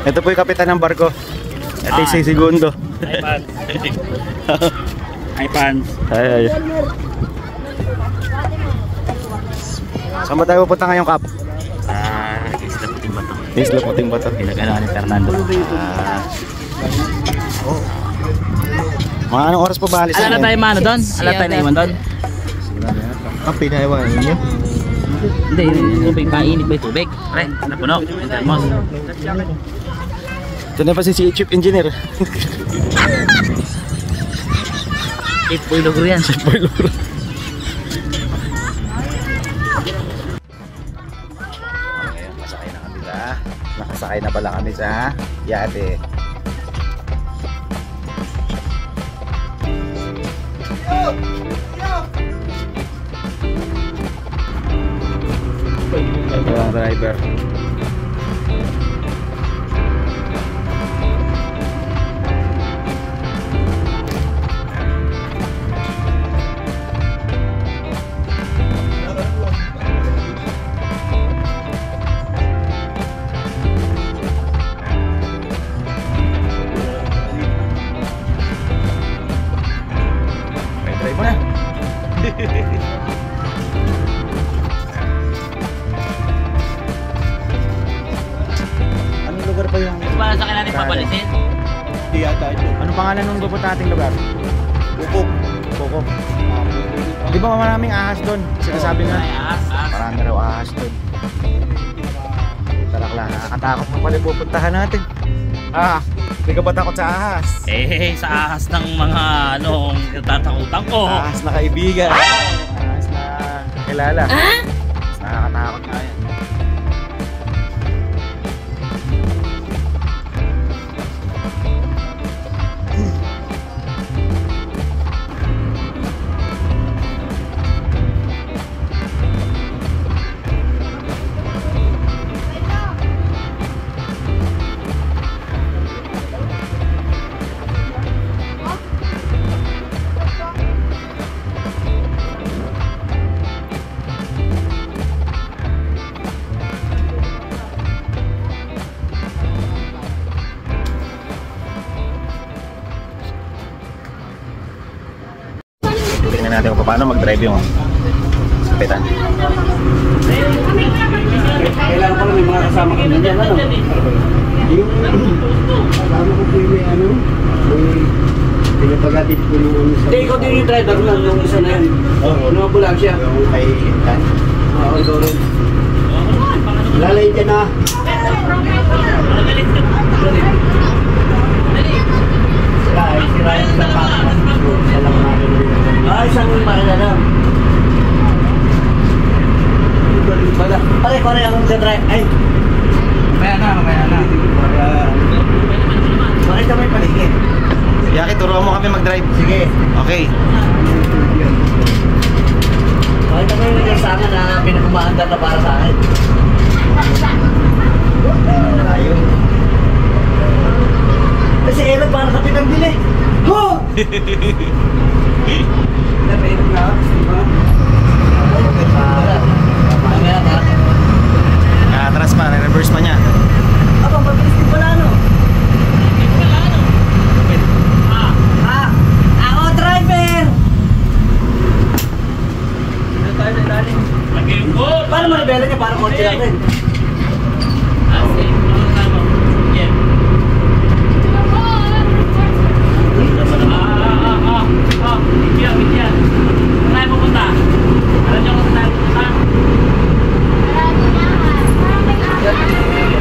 Ito po yung kapitan ng barko. Ito yung si Segundo. Hi, Pans. Hi, Pans. Ay. Saan ba tayo pupunta ngayong, Kap? Isla Puting Bato. Isla Puting Bato. Pinag-ano ni Fernando. Mga anong oras pa ba alis? Ala na tayo mano doon? Ala tayo na iwan doon? Ang pinaiwan niyo? Hindi, yung tubig, mainit ba yung tubig? Pre, napuno, yung thermos. Ito na pa si Chief Engineer. Chief Boilogro yan. Chief Boilogro. Ngayon, masakay na kami sa nakasakay na pala kami sa yate. Ito ang driver. May drive mo na. Anong lugar pa yung... Ito ba sa natin papalisin? Hindi yata ito. Anong pangalan nung pupunta nating lugar? Bukok. Bukok. Di ba maraming ahas doon? Sinasabi na. Marami raw ahas doon. Tarakla, nakakatakot mo pala pupuntahan natin. Hindi ka ba takot sa ahas? Sa ahas ng mga anong tatakutan ko. Ahas na kaibigan. Ahas na kilala. Mas nakakatakot nga yan. Tingnan natin kung paano mag-drive yung kapitan. Kailangan pala may mga kasama kami dyan, ano? Yung kasama ko po yung ano, may pinapagatid ko yung ano sa... Hindi, ikaw din yung driver lang, yung isa na yun. Oo. Bulag siya. Yung kay Tan. Oo, ikaw rin. Lalay dyan na. Sirayan sa pakas. Alam natin rin. Isang makina lang. Pare, ang drive. Ay! Mamaya na. Bakit ka may paligid? Yaki, turuan mo kami mag-drive. Sige. Okay. Bakit ka may nagkasama na pinakumaandar na para sa akin? Ayun. Kasi Elo para kapitang bili. Ho! Napainom na ako, diba? Atras pa, reverse pa niya. Aba, mabilis din pala, no? Ako, driver! Paano manibela niya? Parang kotse lang rin.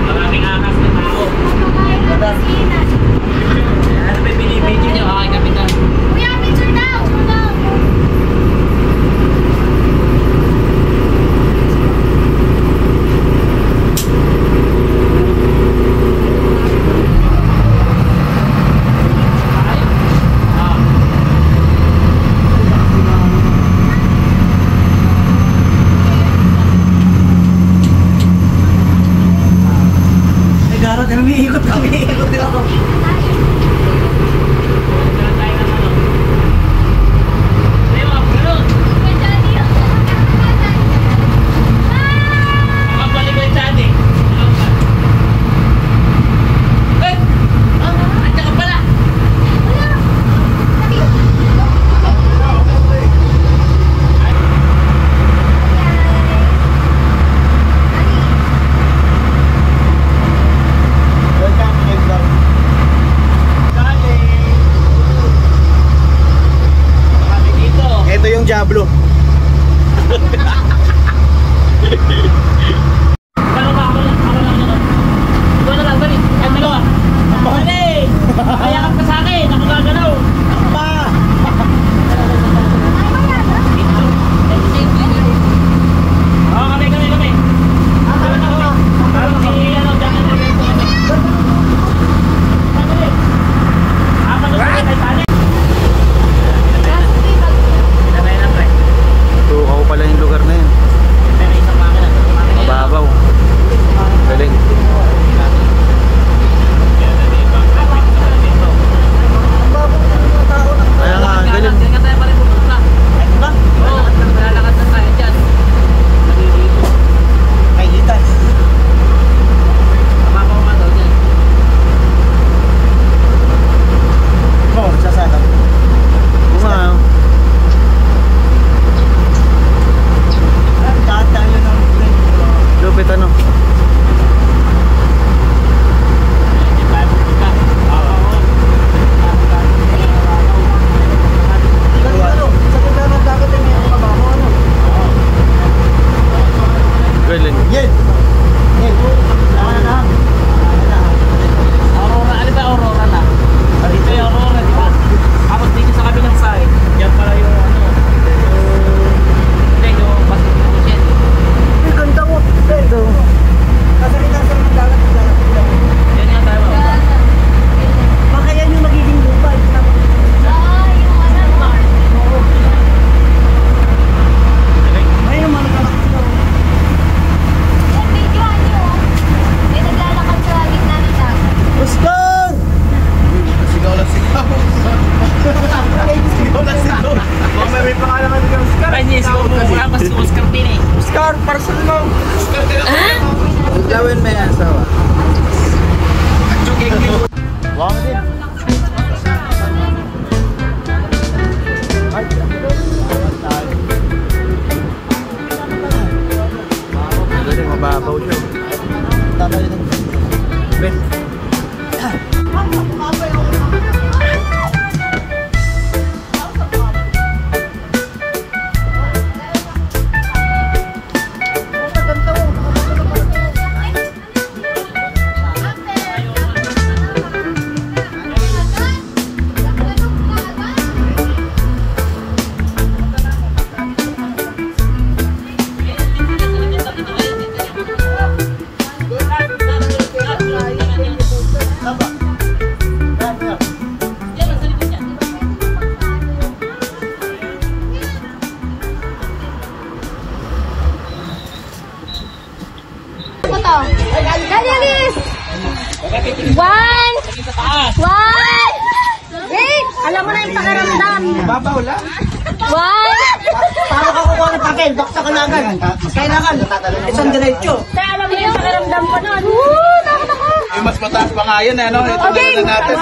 Maraming ahas na tao. Ano ba binibidyo niyo? Kapitan. Kuya, picture daw! Pablo. Kayakap ka sa akin, ako gagalaw. Kami. Parang si ano, dyan ang evento kami. Tukaw pala yung lugar na yun. Mababaw. Galing. Kaya nga, galing. Lupit ano? Galing. Aurora, ano ba Aurora na? Dito yung Aurora, di ba? Tapos dito sa kabilang side, yan pala yung ano, yung Pacific Ocean. Ganda ko. Ganda. Kasalitan ng dagat. Yan nga tayo. Baka yan yung magiging lupa. Ayun, malalakas sila. Oscar! Sigaw lang sigaw. Sigaw lang sigaw. Baka may pangalan ka ng Oscar. Ay, yes, wala pa si Oscar din eh. Oscar, parcel mo. Ang gawin may asawa. Wow din. Galing, mababaw siya. Tatayo ng Bet. Dalilis! One! Wait! Alam mo na yung pakiramdam. Babaw lang. One! Paano ka kukuha ng papel? Baksa ka na agad. Kailangan. Isang diretso. Kaya alam mo yung pakiramdam ko nun. Woo! Takot ako! Eh, mas mataas pa nga yun, ano? Ito Okay! na natin.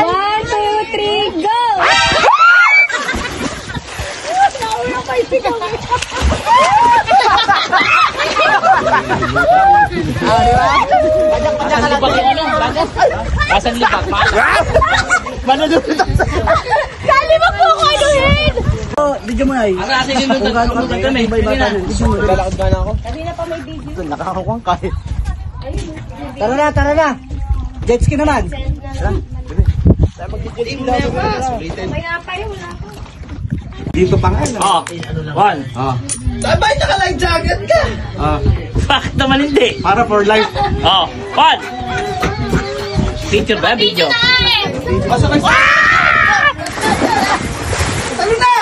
One, two, three, go! Nauna pa yung sigaw. Asan libag yung ano? Bagat? Asan libag? Kalibag po ko anuhin! Video mo ay. Asan yung lutag kami? Lalakad ka na ako. Kanina pa may video. Nakakakuha kahit. Tara na. Jet ski naman. May napay, wala ko. Dito pa nga. Oh, one. Sabay naka-life jacket ka. Bakit naman hindi? Para for life. Oh, one. Picture ba? Video. Basta ka. Ano na?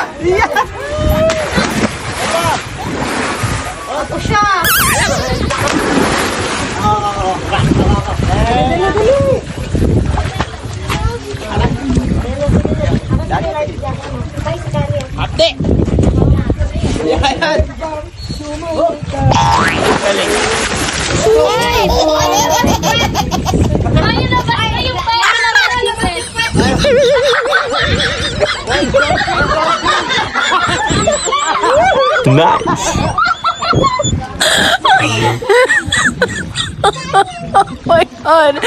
Ako siya! Ate! Yan. Galing. Ayun na ba? Ayun pa! Ayun na ba? Nice! Oh my god.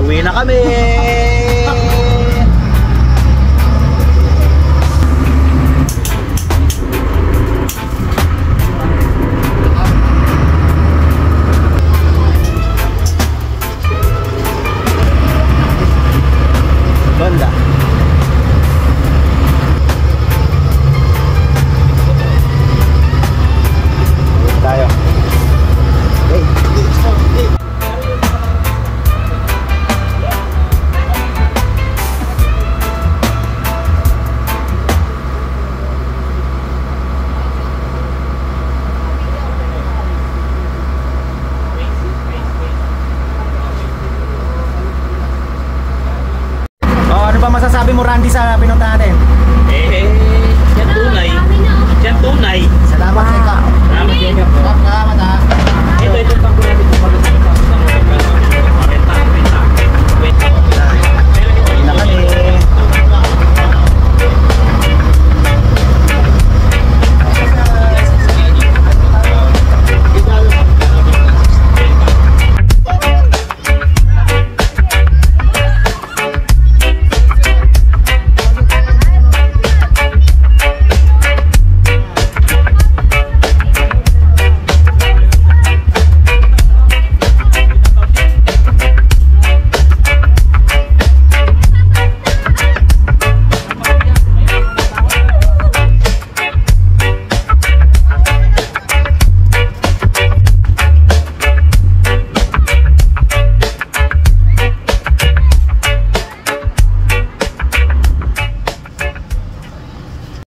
Uwi na kami. Banda. Tayo. Ano ba masasabi mo, Randy, sa pinunta natin? Yan tunay. Yan tunay. Salamat po.